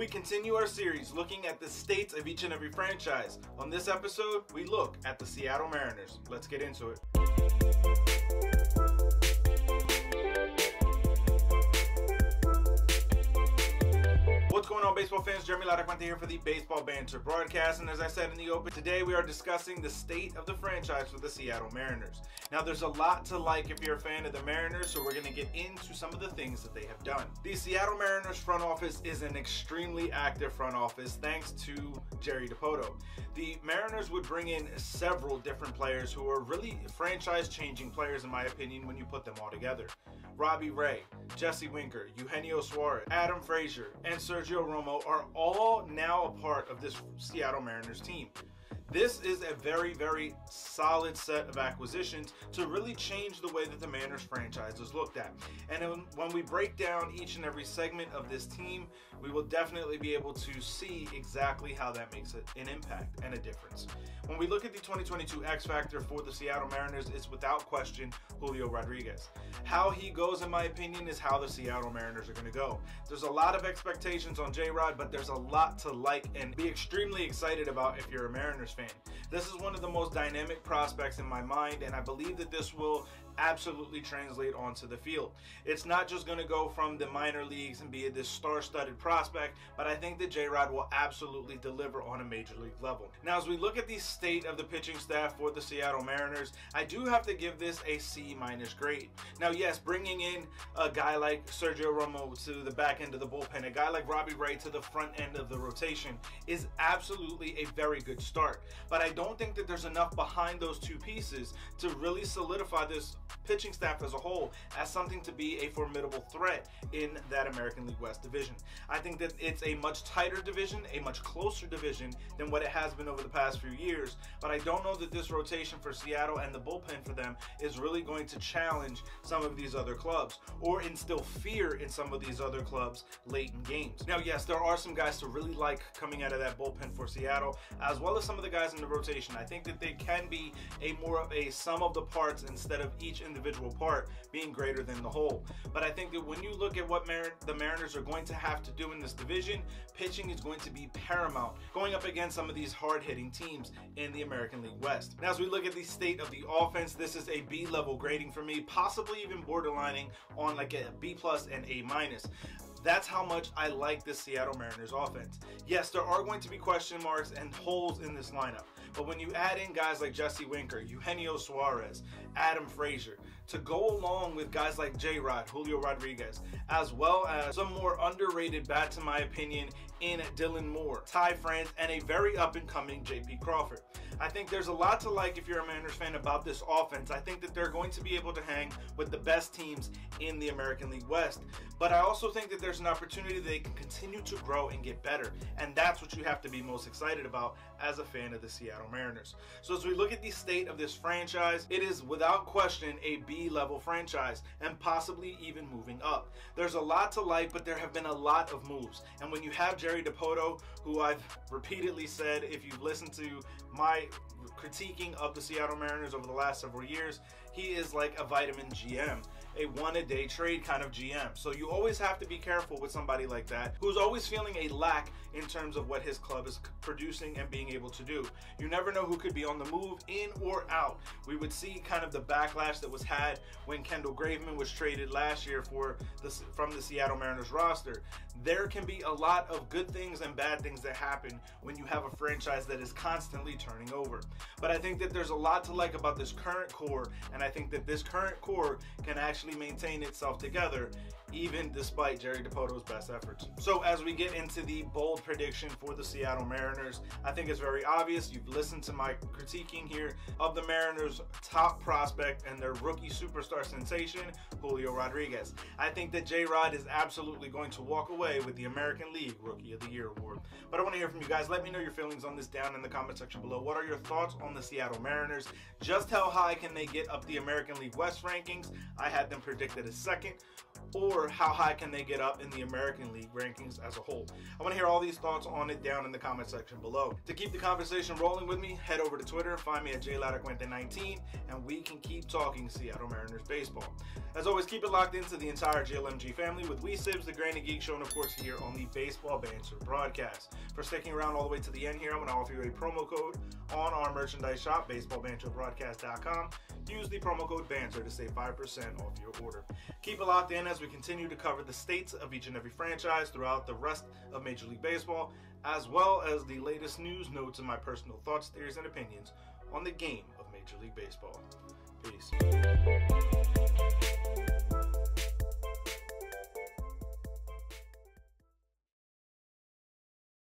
We continue our series looking at the states of each and every franchise. On this episode, we look at the Seattle Mariners. Let's get into it. What's going on, baseball fans? Jeremy Laracuente here for the Baseball Banter Broadcast, and as I said in the open, today we are discussing the state of the franchise for the Seattle Mariners. Now, there's a lot to like if you're a fan of the Mariners, so we're going to get into some of the things that they have done. The Seattle Mariners front office is an extremely active front office thanks to Jerry Dipoto. The Mariners would bring in several different players who are really franchise-changing players, in my opinion, when you put them all together. Robbie Ray, Jesse Winker, Eugenio Suarez, Adam Frazier, and Sergio Romo are all now a part of this Seattle Mariners team. This is a very, very solid set of acquisitions to really change the way that the Mariners franchise is looked at. And when we break down each and every segment of this team, we will definitely be able to see exactly how that makes an impact and a difference. When we look at the 2022 X Factor for the Seattle Mariners, it's without question Julio Rodriguez. How he goes, in my opinion, is how the Seattle Mariners are going to go. There's a lot of expectations on J-Rod, but there's a lot to like and be extremely excited about if you're a Mariners fan. This is one of the most dynamic prospects in my mind, and I believe that this will absolutely translate onto the field. It's not just going to go from the minor leagues and be this star-studded prospect, but I think that J-Rod will absolutely deliver on a major league level. Now, as we look at the state of the pitching staff for the Seattle Mariners, I do have to give this a C- grade. Now, yes, bringing in a guy like Sergio Romo to the back end of the bullpen, a guy like Robbie Ray to the front end of the rotation is absolutely a very good start. But I don't think that there's enough behind those two pieces to really solidify this pitching staff as a whole as something to be a formidable threat in that American League West division. I think that it's a much tighter division, a much closer division than what it has been over the past few years, but I don't know that this rotation for Seattle and the bullpen for them is really going to challenge some of these other clubs or instill fear in some of these other clubs late in games. Now, yes, there are some guys to really like coming out of that bullpen for Seattle, as well as some of the guys in the rotation. I think that they can be more of a sum of the parts instead of each individual part being greater than the whole. But I think that when you look at what the Mariners are going to have to do in this division, pitching is going to be paramount, going up against some of these hard-hitting teams in the American League West. Now, as we look at the state of the offense, this is a B-level grading for me, possibly even borderlining on like a B+ and A-. That's how much I like this Seattle Mariners offense. Yes, there are going to be question marks and holes in this lineup, but when you add in guys like Jesse Winker, Eugenio Suarez, Adam Frazier, to go along with guys like J-Rod, Julio Rodriguez, as well as some more underrated bats, in my opinion, in Dylan Moore, Ty France, and a very up-and-coming J.P. Crawford. I think there's a lot to like if you're a Mariners fan about this offense. I think that they're going to be able to hang with the best teams in the American League West, but I also think that there's an opportunity they can continue to grow and get better, and that's what you have to be most excited about as a fan of the Seattle Mariners. So as we look at the state of this franchise, it is without question a B-level franchise and possibly even moving up. There's a lot to like, but there have been a lot of moves, and when you have Jerry Dipoto, who I've repeatedly said, if you've listened to my critiquing of the Seattle Mariners over the last several years, he is like a vitamin GM, a one-a-day trade kind of GM. So you always have to be careful with somebody like that who's always feeling a lack in terms of what his club is producing and being able to do. You never know who could be on the move, in or out. We would see kind of the backlash that was had when Kendall Graveman was traded last year from the Seattle Mariners roster. There can be a lot of good things and bad things that happen when you have a franchise that is constantly turning over. But I think that there's a lot to like about this current core, and I think that this current core can actually maintain itself together even despite Jerry Dipoto's best efforts. So as we get into the bold prediction for the Seattle Mariners, I think it's very obvious. You've listened to my critiquing here of the Mariners' top prospect and their rookie superstar sensation, Julio Rodriguez. I think that J-Rod is absolutely going to walk away with the American League Rookie of the Year award. But I want to hear from you guys. Let me know your feelings on this down in the comment section below. What are your thoughts on the Seattle Mariners? Just how high can they get up the American League West rankings? I had them predicted as second. or how high can they get up in the American League rankings as a whole? I want to hear all these thoughts on it down in the comment section below. To keep the conversation rolling with me, head over to Twitter, find me at JLaracuente19, and we can keep talking Seattle Mariners baseball. As always, keep it locked into the entire JLMG family with We Sibs, the Granny Geek Show, and of course here on the Baseball Banter Broadcast. For sticking around all the way to the end here, I'm going to offer you a promo code on our merchandise shop, baseballbanterbroadcast.com. Use the promo code BANTER to save 5% off your order. Keep it locked in as we continue to cover the states of each and every franchise throughout the rest of Major League Baseball, as well as the latest news, notes, and my personal thoughts, theories, and opinions on the game of Major League Baseball. Peace.